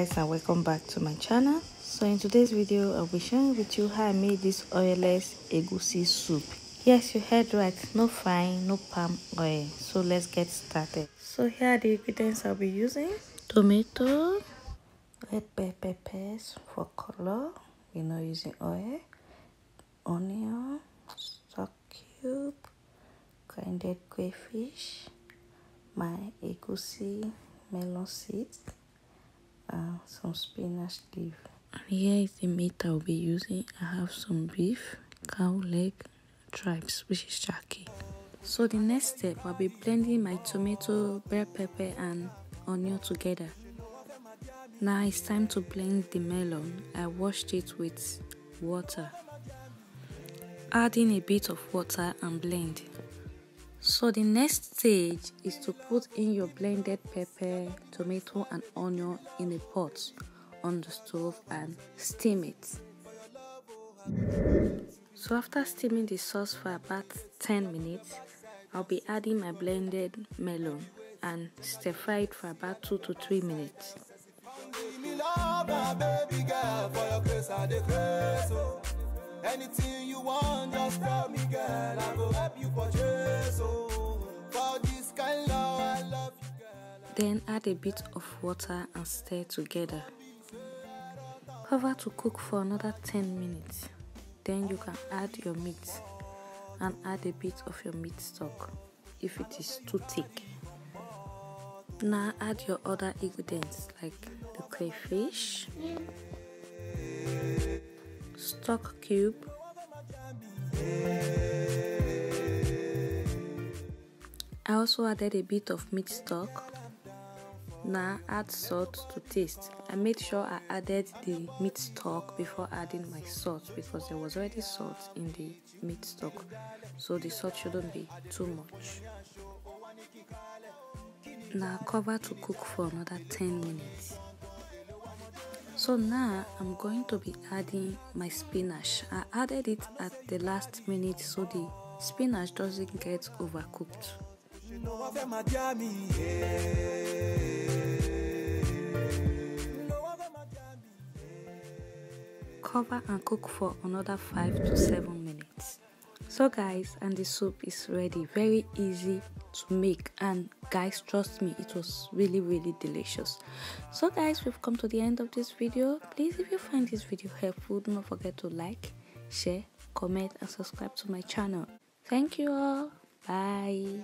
guys, and welcome back to my channel. So in today's video I'll be sharing with you how I made this oilless egusi soup. Yes, you heard right, no frying, no palm oil. So let's get started. So here are the ingredients I'll be using: tomato, red peppers for color, we're not using oil, onion, stock cube, grinded crayfish, my egusi melon seeds, some spinach leaf. And here is the meat I'll be using. I have some beef, cow leg, tripes, which is turkey. So the next step, I'll be blending my tomato, bell pepper and onion together. Now it's time to blend the melon. I washed it with water. Adding a bit of water and blend. So the next stage is to put in your blended pepper, tomato and onion in a pot on the stove and steam it. So after steaming the sauce for about 10 minutes, I'll be adding my blended melon and stir fry it for about 2 to 3 minutes. Anything you want, just tell me, girl. I go help you purchase. For this kind love, I love you, girl. Then add a bit of water and stir together. Cover to cook for another 10 minutes. Then you can add your meat and add a bit of your meat stock if it is too thick. Now add your other ingredients like the crayfish, stock cube, I also added a bit of meat stock. Now add salt to taste. I made sure I added the meat stock before adding my salt because there was already salt in the meat stock, so the salt shouldn't be too much. Now cover to cook for another 10 minutes. So now I'm going to be adding my spinach. I added it at the last minute so the spinach doesn't get overcooked. Cover and cook for another 5 to 7 minutes. So guys, and the soup is ready. Very easy to make, and guys, trust me, it was really delicious. So guys, we've come to the end of this video. Please, if you find this video helpful, do not forget to like, share, comment and subscribe to my channel. Thank you all. Bye.